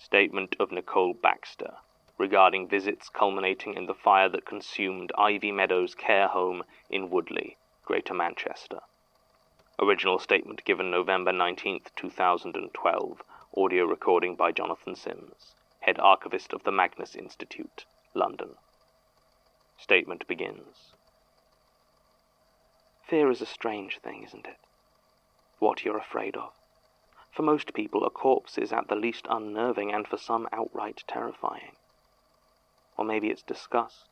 Statement of Nicole Baxter regarding visits culminating in the fire that consumed Ivy Meadows Care Home in Woodley, Greater Manchester. Original statement given November 19, 2012. Audio recording by Jonathan Sims, Head Archivist of the Magnus Institute, London. Statement begins. Fear is a strange thing, isn't it? What you're afraid of. For most people, a corpse is at the least unnerving, and for some outright terrifying. Or maybe it's disgust.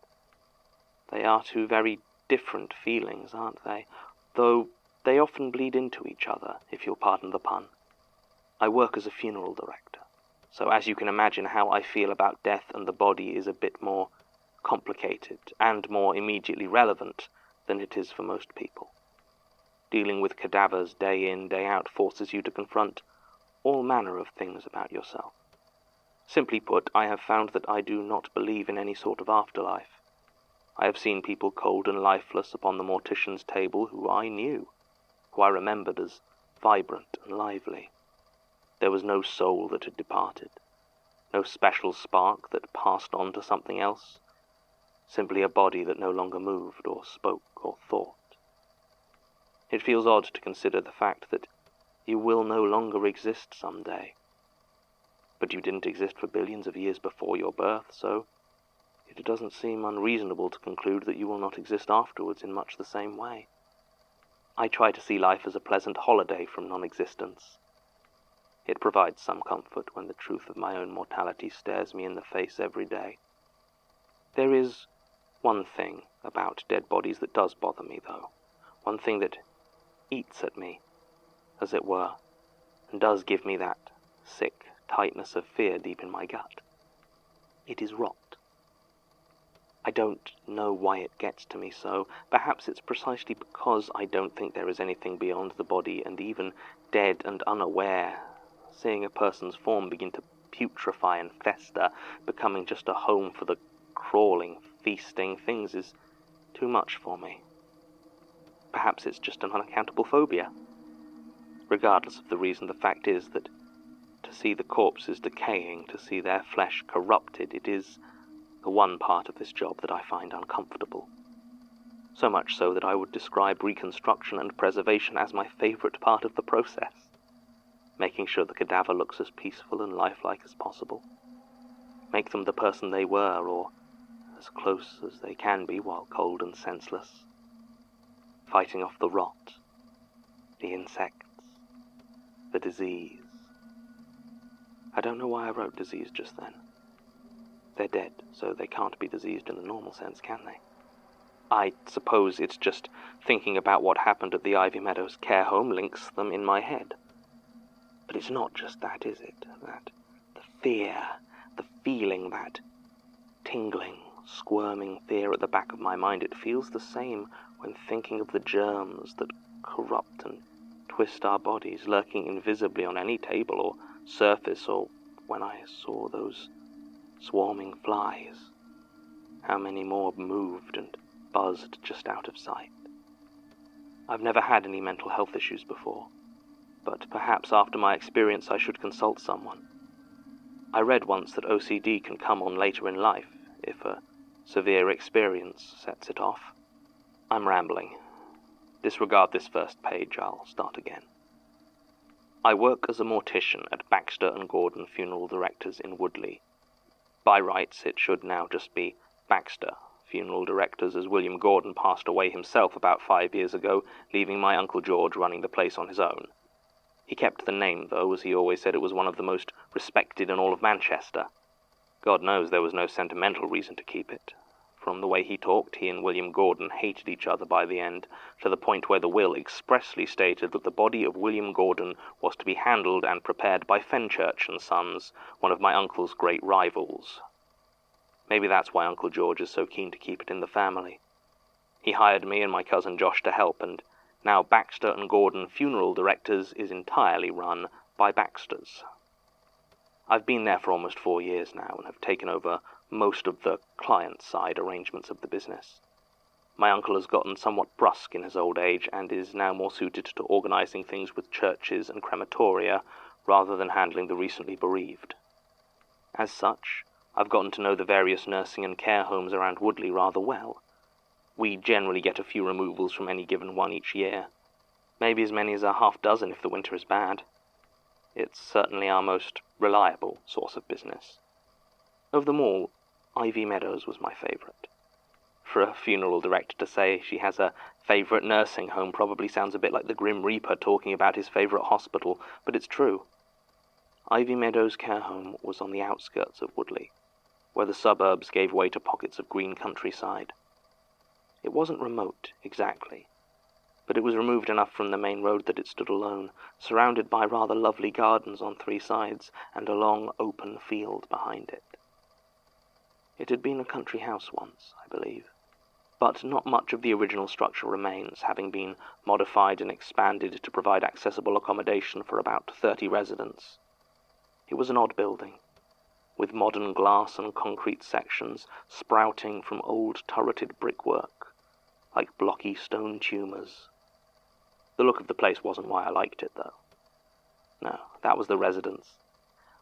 They are two very different feelings, aren't they? Though they often bleed into each other, if you'll pardon the pun. I work as a funeral director, so as you can imagine, how I feel about death and the body is a bit more complicated and more immediately relevant than it is for most people. Dealing with cadavers day in, day out forces you to confront all manner of things about yourself. Simply put, I have found that I do not believe in any sort of afterlife. I have seen people cold and lifeless upon the mortician's table who I knew, who I remembered as vibrant and lively. There was no soul that had departed, no special spark that passed on to something else, simply a body that no longer moved or spoke or thought. It feels odd to consider the fact that you will no longer exist someday. But you didn't exist for billions of years before your birth, so it doesn't seem unreasonable to conclude that you will not exist afterwards in much the same way. I try to see life as a pleasant holiday from non-existence. It provides some comfort when the truth of my own mortality stares me in the face every day. There is one thing about dead bodies that does bother me, though. One thing that eats at me, as it were, and does give me that sick tightness of fear deep in my gut. It is rot. I don't know why it gets to me so. Perhaps it's precisely because I don't think there is anything beyond the body, and even dead and unaware, seeing a person's form begin to putrefy and fester, becoming just a home for the crawling, feasting things, is too much for me. Perhaps it's just an unaccountable phobia. Regardless of the reason, the fact is that to see the corpses decaying, to see their flesh corrupted, it is the one part of this job that I find uncomfortable. So much so that I would describe reconstruction and preservation as my favorite part of the process, making sure the cadaver looks as peaceful and lifelike as possible. Make them the person they were, or as close as they can be while cold and senseless. Fighting off the rot, the insects, the disease. I don't know why I wrote disease just then. They're dead, so they can't be diseased in the normal sense, can they? I suppose it's just thinking about what happened at the Ivy Meadows Care Home links them in my head. But it's not just that, is it? That the fear, the feeling, that tingling, squirming fear at the back of my mind, it feels the same when thinking of the germs that corrupt and twist our bodies, lurking invisibly on any table or surface, or when I saw those swarming flies. How many more moved and buzzed just out of sight? I've never had any mental health issues before, but perhaps after my experience I should consult someone. I read once that OCD can come on later in life, if a severe experience sets it off. I'm rambling. Disregard this first page, I'll start again. I work as a mortician at Baxter & Gordon Funeral Directors in Woodley. By rights, it should now just be Baxter Funeral Directors, as William Gordon passed away himself about 5 years ago, leaving my Uncle George running the place on his own. He kept the name, though, as he always said it was one of the most respected in all of Manchester. God knows there was no sentimental reason to keep it. From the way he talked, he and William Gordon hated each other by the end, to the point where the will expressly stated that the body of William Gordon was to be handled and prepared by Fenchurch and Sons, one of my uncle's great rivals. Maybe that's why Uncle George is so keen to keep it in the family. He hired me and my cousin Josh to help, and now Baxter & Gordon Funeral Directors is entirely run by Baxters. I've been there for almost 4 years now and have taken over most of the client-side arrangements of the business. My uncle has gotten somewhat brusque in his old age and is now more suited to organizing things with churches and crematoria rather than handling the recently bereaved. As such, I've gotten to know the various nursing and care homes around Woodley rather well. We generally get a few removals from any given one each year, maybe as many as a half dozen if the winter is bad. It's certainly our most reliable source of business. Of them all, Ivy Meadows was my favourite. For a funeral director to say she has a favourite nursing home probably sounds a bit like the Grim Reaper talking about his favourite hospital, but it's true. Ivy Meadows Care Home was on the outskirts of Woodley, where the suburbs gave way to pockets of green countryside. It wasn't remote, exactly, but it was removed enough from the main road that it stood alone, surrounded by rather lovely gardens on three sides and a long open field behind it. It had been a country house once, I believe, but not much of the original structure remains, having been modified and expanded to provide accessible accommodation for about 30 residents. It was an odd building, with modern glass and concrete sections sprouting from old turreted brickwork, like blocky stone tumors. The look of the place wasn't why I liked it, though. No, that was the residents.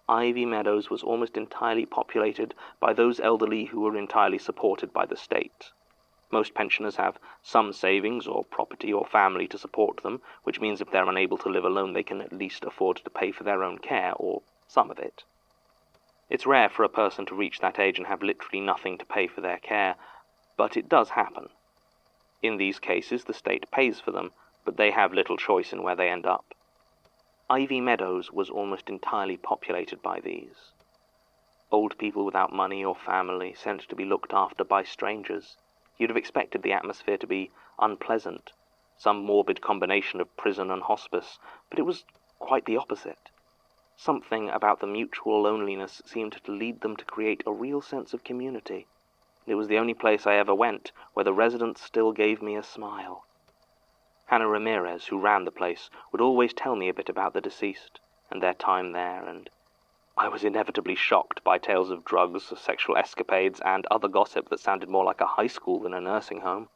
Ivy Meadows was almost entirely populated by those elderly who were entirely supported by the state. Most pensioners have some savings or property or family to support them, which means if they're unable to live alone, they can at least afford to pay for their own care, or some of it. It's rare for a person to reach that age and have literally nothing to pay for their care, but it does happen. In these cases, the state pays for them, but they have little choice in where they end up. Ivy Meadows was almost entirely populated by these. Old people without money or family, sent to be looked after by strangers. You'd have expected the atmosphere to be unpleasant, some morbid combination of prison and hospice, but it was quite the opposite. Something about the mutual loneliness seemed to lead them to create a real sense of community. It was the only place I ever went where the residents still gave me a smile. Hannah Ramirez, who ran the place, would always tell me a bit about the deceased and their time there, and I was inevitably shocked by tales of drugs, sexual escapades, and other gossip that sounded more like a high school than a nursing home.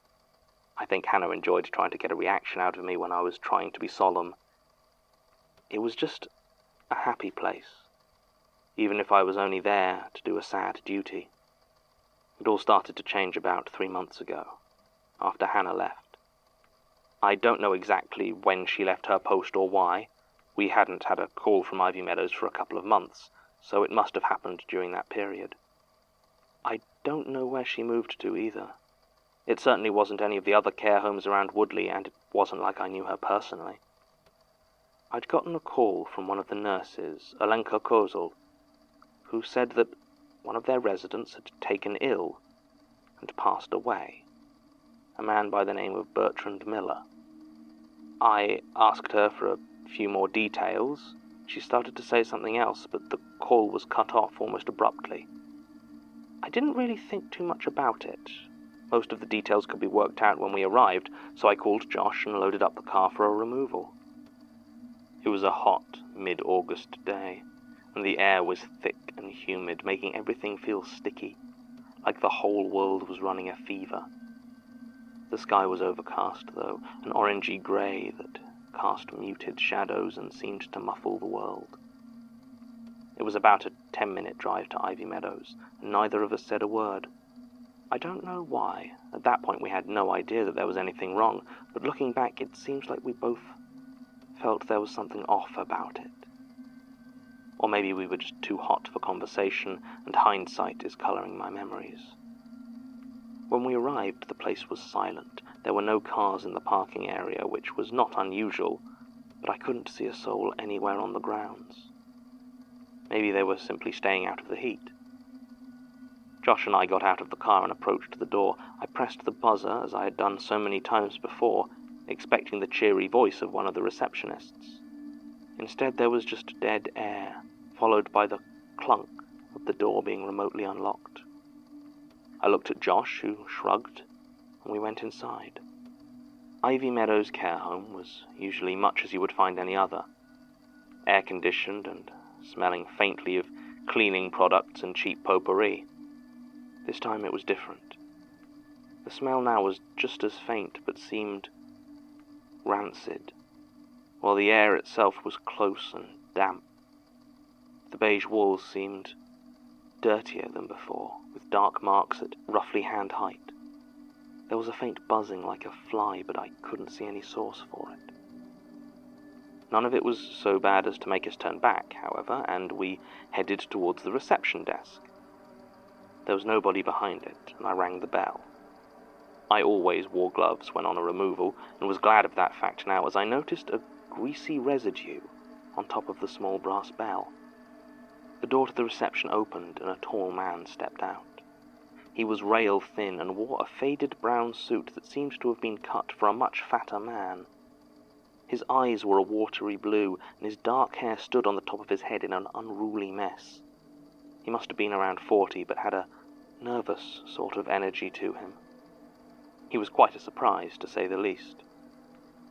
I think Hannah enjoyed trying to get a reaction out of me when I was trying to be solemn. It was just a happy place, even if I was only there to do a sad duty. It all started to change about 3 months ago, after Hannah left. I don't know exactly when she left her post or why. We hadn't had a call from Ivy Meadows for a couple of months, so it must have happened during that period. I don't know where she moved to either. It certainly wasn't any of the other care homes around Woodley, and it wasn't like I knew her personally. I'd gotten a call from one of the nurses, Alenka Kozel, who said that one of their residents had taken ill and passed away, a man by the name of Bertrand Miller. I asked her for a few more details. She started to say something else, but the call was cut off almost abruptly. I didn't really think too much about it. Most of the details could be worked out when we arrived, so I called Josh and loaded up the car for a removal. It was a hot, mid-August day, and the air was thick and humid, making everything feel sticky, like the whole world was running a fever. The sky was overcast, though, an orangey grey that cast muted shadows and seemed to muffle the world. It was about a 10-minute drive to Ivy Meadows, and neither of us said a word. I don't know why. At that point we had no idea that there was anything wrong, but looking back it seems like we both felt there was something off about it. Or maybe we were just too hot for conversation, and hindsight is colouring my memories. When we arrived, the place was silent. There were no cars in the parking area, which was not unusual, but I couldn't see a soul anywhere on the grounds. Maybe they were simply staying out of the heat. Josh and I got out of the car and approached the door. I pressed the buzzer, as I had done so many times before, expecting the cheery voice of one of the receptionists. Instead, there was just dead air, followed by the clunk of the door being remotely unlocked. I looked at Josh, who shrugged, and we went inside. Ivy Meadows Care Home was usually much as you would find any other, air-conditioned and smelling faintly of cleaning products and cheap potpourri. This time it was different. The smell now was just as faint, but seemed rancid, while the air itself was close and damp. The beige walls seemed dirtier than before, with dark marks at roughly hand height. There was a faint buzzing like a fly, but I couldn't see any source for it. None of it was so bad as to make us turn back, however, and we headed towards the reception desk. There was nobody behind it, and I rang the bell. I always wore gloves when on a removal, and was glad of that fact now, as I noticed a greasy residue on top of the small brass bell. The door to the reception opened, and a tall man stepped out. He was rail-thin and wore a faded brown suit that seemed to have been cut for a much fatter man. His eyes were a watery blue, and his dark hair stood on the top of his head in an unruly mess. He must have been around 40, but had a nervous sort of energy to him. He was quite a surprise, to say the least.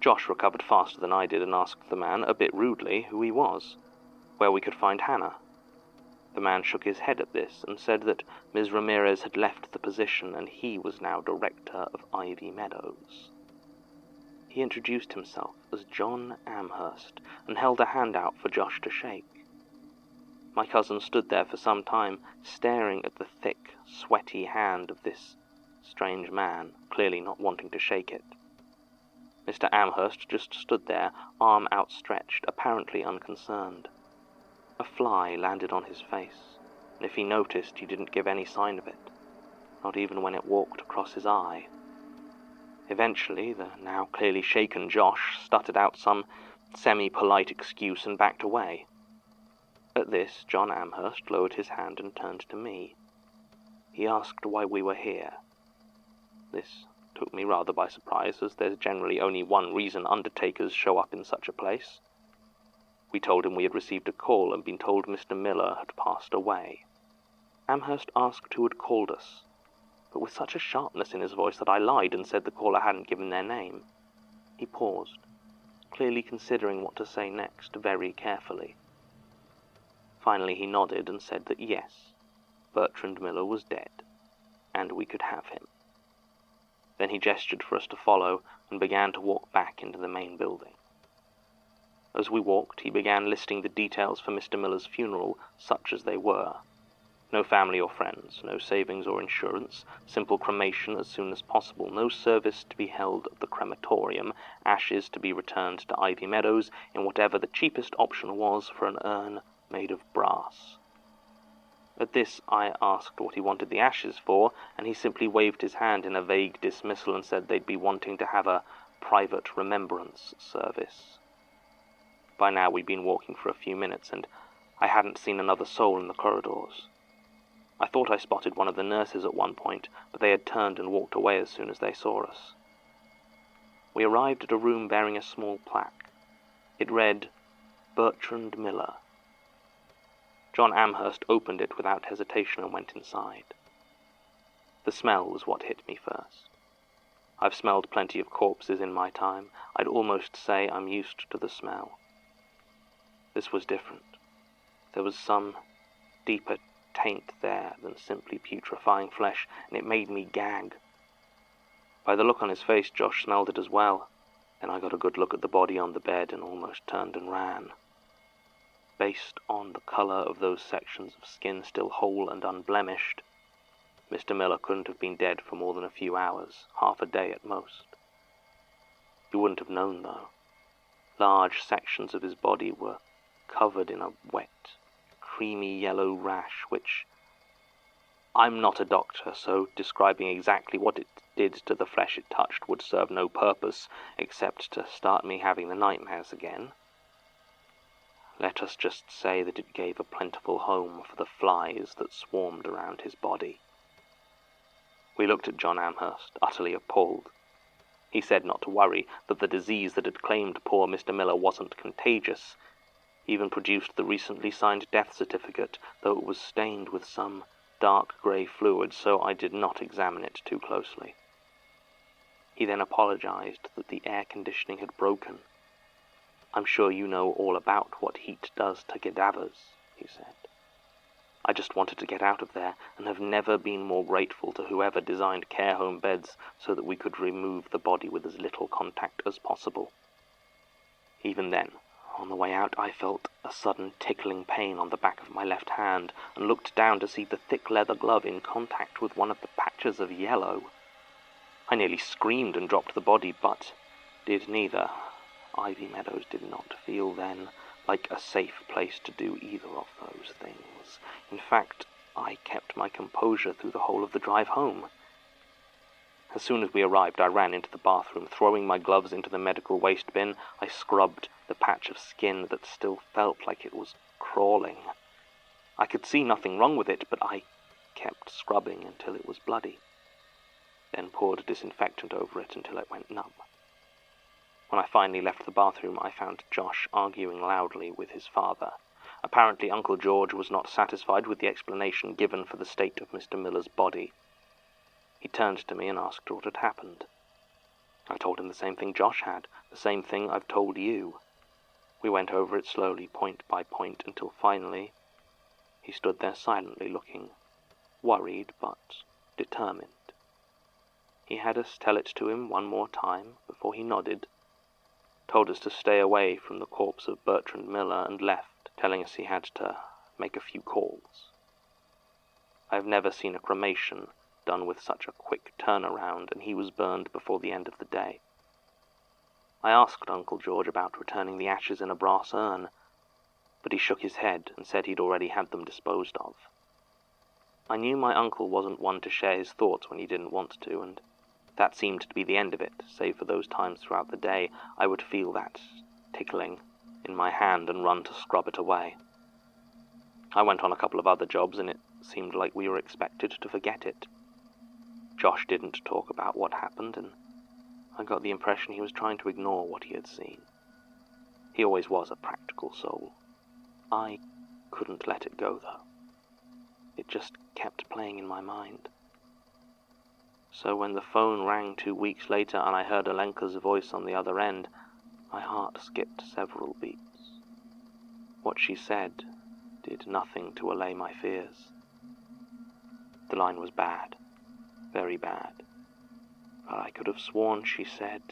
Josh recovered faster than I did and asked the man, a bit rudely, who he was, where we could find Hannah. The man shook his head at this and said that Ms. Ramirez had left the position and he was now director of Ivy Meadows. He introduced himself as John Amherst and held a hand out for Josh to shake. My cousin stood there for some time, staring at the thick, sweaty hand of this strange man, clearly not wanting to shake it. Mr. Amherst just stood there, arm outstretched, apparently unconcerned. A fly landed on his face, and if he noticed, he didn't give any sign of it, not even when it walked across his eye. Eventually, the now clearly shaken Josh stuttered out some semi-polite excuse and backed away. At this, John Amherst lowered his hand and turned to me. He asked why we were here. This took me rather by surprise, as there's generally only one reason undertakers show up in such a place. We told him we had received a call and been told Mr. Miller had passed away. Amherst asked who had called us, but with such a sharpness in his voice that I lied and said the caller hadn't given their name. He paused, clearly considering what to say next very carefully. Finally he nodded and said that yes, Bertrand Miller was dead, and we could have him. Then he gestured for us to follow and began to walk back into the main building. As we walked, he began listing the details for Mr. Miller's funeral, such as they were. No family or friends, no savings or insurance, simple cremation as soon as possible, no service to be held at the crematorium, ashes to be returned to Ivy Meadows in whatever the cheapest option was for an urn made of brass. At this I asked what he wanted the ashes for, and he simply waved his hand in a vague dismissal and said they'd be wanting to have a private remembrance service. By now we'd been walking for a few minutes, and I hadn't seen another soul in the corridors. I thought I spotted one of the nurses at one point, but they had turned and walked away as soon as they saw us. We arrived at a room bearing a small plaque. It read, Bertrand Miller. John Amherst opened it without hesitation and went inside. The smell was what hit me first. I've smelled plenty of corpses in my time. I'd almost say I'm used to the smell. This was different. There was some deeper taint there than simply putrefying flesh, and it made me gag. By the look on his face, Josh smelled it as well. Then I got a good look at the body on the bed and almost turned and ran. Based on the color of those sections of skin still whole and unblemished, Mr. Miller couldn't have been dead for more than a few hours, half a day at most. You wouldn't have known, though. Large sections of his body were covered in a wet, creamy yellow rash, which... I'm not a doctor, so describing exactly what it did to the flesh it touched would serve no purpose, except to start me having the nightmares again. Let us just say that it gave a plentiful home for the flies that swarmed around his body. We looked at John Amherst, utterly appalled. He said not to worry, that the disease that had claimed poor Mr. Miller wasn't contagious. He even produced the recently signed death certificate, though it was stained with some dark grey fluid, so I did not examine it too closely. He then apologized that the air conditioning had broken. I'm sure you know all about what heat does to cadavers, he said. I just wanted to get out of there, and have never been more grateful to whoever designed care home beds so that we could remove the body with as little contact as possible. Even then, On the way out, I felt a sudden tickling pain on the back of my left hand and looked down to see the thick leather glove in contact with one of the patches of yellow. I nearly screamed and dropped the body, but did neither. Ivy Meadows did not feel then like a safe place to do either of those things. In fact, I kept my composure through the whole of the drive home. As soon as we arrived, I ran into the bathroom. Throwing my gloves into the medical waste bin, I scrubbed the patch of skin that still felt like it was crawling. I could see nothing wrong with it, but I kept scrubbing until it was bloody, then poured disinfectant over it until it went numb. When I finally left the bathroom, I found Josh arguing loudly with his father. Apparently, Uncle George was not satisfied with the explanation given for the state of Mr. Miller's body. He turned to me and asked what had happened. I told him the same thing Josh had, the same thing I've told you. We went over it slowly, point by point, until finally he stood there silently, looking worried but determined. He had us tell it to him one more time before he nodded, told us to stay away from the corpse of Bertrand Miller, and left, telling us he had to make a few calls. I have never seen a cremation done with such a quick turnaround, and he was burned before the end of the day. I asked Uncle George about returning the ashes in a brass urn, but he shook his head and said he'd already had them disposed of. I knew my uncle wasn't one to share his thoughts when he didn't want to, and that seemed to be the end of it, save for those times throughout the day I would feel that tickling in my hand and run to scrub it away. I went on a couple of other jobs, and it seemed like we were expected to forget it. Josh didn't talk about what happened, and I got the impression he was trying to ignore what he had seen. He always was a practical soul. I couldn't let it go, though. It just kept playing in my mind. So when the phone rang 2 weeks later and I heard Alenka's voice on the other end, my heart skipped several beats. What she said did nothing to allay my fears. The line was bad. Very bad, but I could have sworn she said,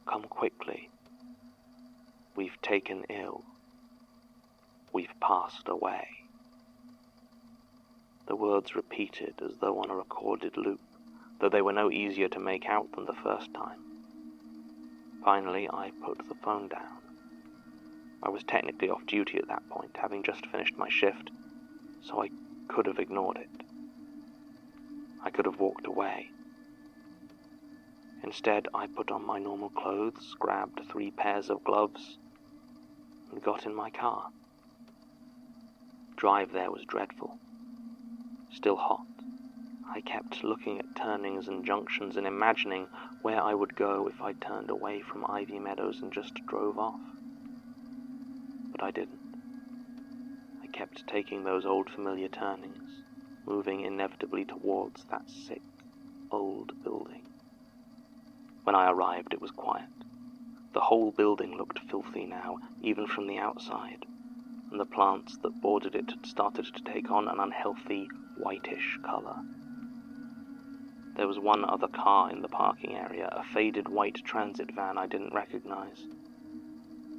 "Come quickly. We've taken ill. We've passed away." The words repeated as though on a recorded loop, though they were no easier to make out than the first time. Finally, I put the phone down. I was technically off duty at that point, having just finished my shift, so I could have ignored it. I could have walked away. Instead, I put on my normal clothes, grabbed 3 pairs of gloves, and got in my car. Drive there was dreadful. Still hot. I kept looking at turnings and junctions and imagining where I would go if I turned away from Ivy Meadows and just drove off. But I didn't. I kept taking those old familiar turnings, moving inevitably towards that sick, old building. When I arrived, it was quiet. The whole building looked filthy now, even from the outside, and the plants that bordered it had started to take on an unhealthy, whitish color. There was one other car in the parking area, a faded white transit van I didn't recognize.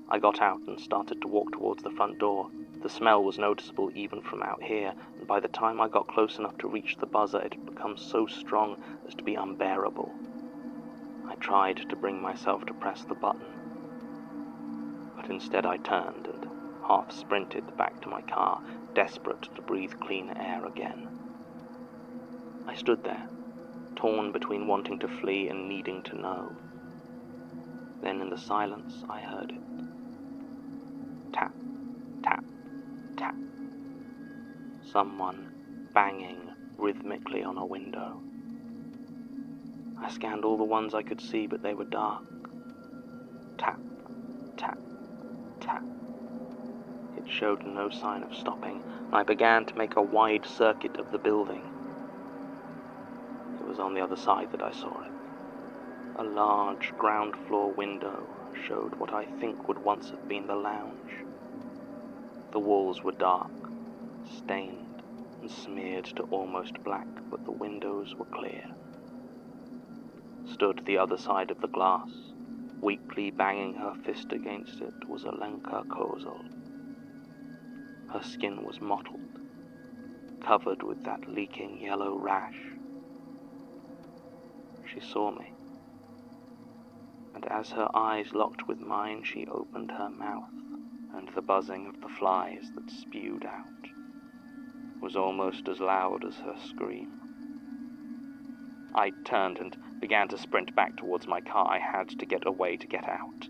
I got out and started to walk towards the front door. The smell was noticeable even from out here, and by the time I got close enough to reach the buzzer, it had become so strong as to be unbearable. I tried to bring myself to press the button, but instead I turned and half-sprinted back to my car, desperate to breathe clean air again. I stood there, torn between wanting to flee and needing to know. Then in the silence, I heard it. Tap, tap, tap. Someone banging rhythmically on a window. I scanned all the ones I could see, but they were dark. Tap, tap, tap. It showed no sign of stopping, and I began to make a wide circuit of the building. It was on the other side that I saw it. A large ground-floor window showed what I think would once have been the lounge. The walls were dark, stained and smeared to almost black, but the windows were clear. Stood the other side of the glass, Weakly banging her fist against it was Alenka Kozel. Her skin was mottled, covered with that leaking yellow rash. She saw me, and as her eyes locked with mine, she opened her mouth, and the buzzing of the flies that spewed out was almost as loud as her scream. I turned and began to sprint back towards my car. I had to get away to get out.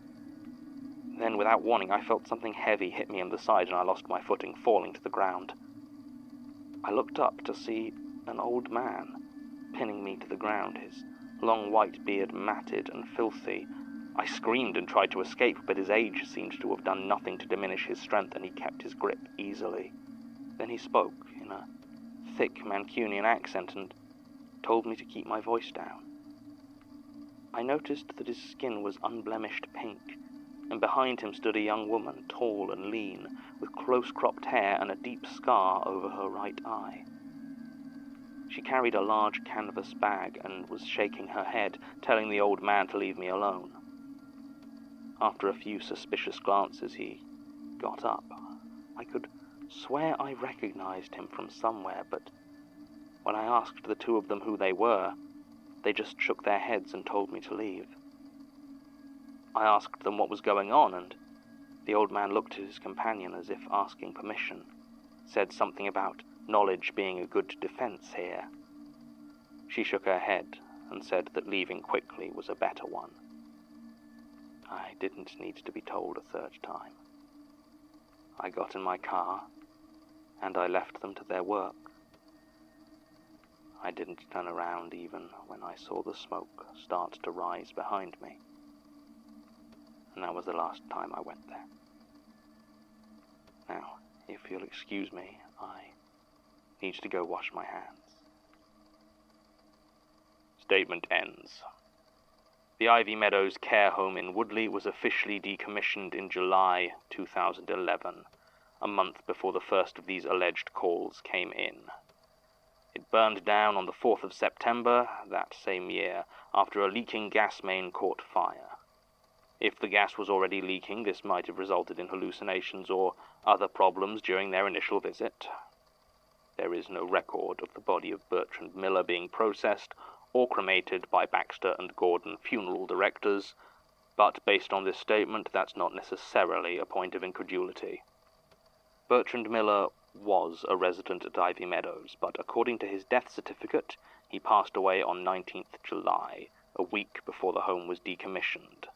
Then, without warning, I felt something heavy hit me in the side and I lost my footing, falling to the ground. I looked up to see an old man pinning me to the ground, his long white beard matted and filthy. I screamed and tried to escape, but his age seemed to have done nothing to diminish his strength, and he kept his grip easily. Then he spoke in a thick Mancunian accent and told me to keep my voice down. I noticed that his skin was unblemished pink, and behind him stood a young woman, tall and lean, with close-cropped hair and a deep scar over her right eye. She carried a large canvas bag and was shaking her head, telling the old man to leave me alone. After a few suspicious glances, he got up. I could swear I recognized him from somewhere, but when I asked the two of them who they were, they just shook their heads and told me to leave. I asked them what was going on, and the old man looked at his companion as if asking permission, said something about knowledge being a good defense here. She shook her head and said that leaving quickly was a better one. I didn't need to be told a third time. I got in my car, and I left them to their work. I didn't turn around even when I saw the smoke start to rise behind me. And that was the last time I went there. Now, if you'll excuse me, I need to go wash my hands. Statement ends. The Ivy Meadows Care Home in Woodley was officially decommissioned in July 2011, a month before the first of these alleged calls came in. It burned down on the 4th of September that same year after a leaking gas main caught fire. If the gas was already leaking, this might have resulted in hallucinations or other problems during their initial visit. There is no record of the body of Bertrand Miller being processed or cremated by Baxter and Gordon funeral directors, but based on this statement, that's not necessarily a point of incredulity. Bertrand Miller was a resident at Ivy Meadows, but according to his death certificate, he passed away on 19th July, a week before the home was decommissioned.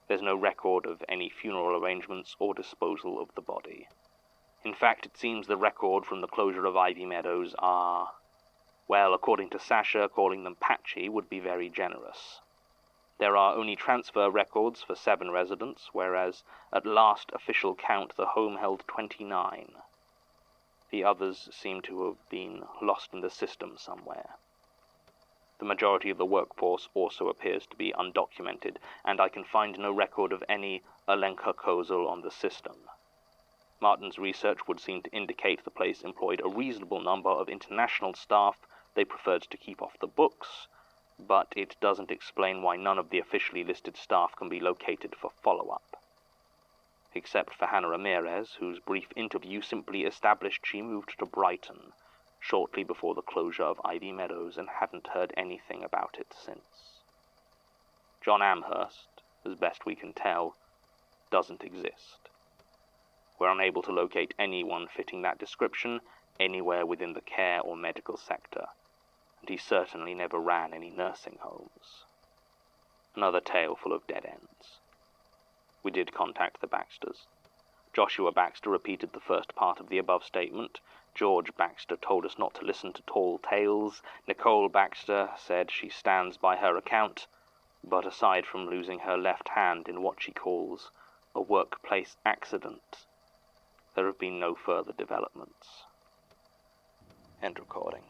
There's no record of any funeral arrangements or disposal of the body. In fact, it seems the record from the closure of Ivy Meadows are, well, according to Sasha, calling them patchy would be very generous. There are only transfer records for 7 residents, whereas at last official count the home held 29. The others seem to have been lost in the system somewhere. The majority of the workforce also appears to be undocumented, and I can find no record of any Alenka Kozel on the system. Martin's research would seem to indicate the place employed a reasonable number of international staff they preferred to keep off the books, but it doesn't explain why none of the officially listed staff can be located for follow-up. Except for Hannah Ramirez, whose brief interview simply established she moved to Brighton shortly before the closure of Ivy Meadows and hadn't heard anything about it since. John Amherst, as best we can tell, doesn't exist. We're unable to locate anyone fitting that description anywhere within the care or medical sector, and he certainly never ran any nursing homes. Another tale full of dead ends. We did contact the Baxters. Joshua Baxter repeated the first part of the above statement. George Baxter told us not to listen to tall tales. Nicole Baxter said she stands by her account, but aside from losing her left hand in what she calls a workplace accident, there have been no further developments. End recording.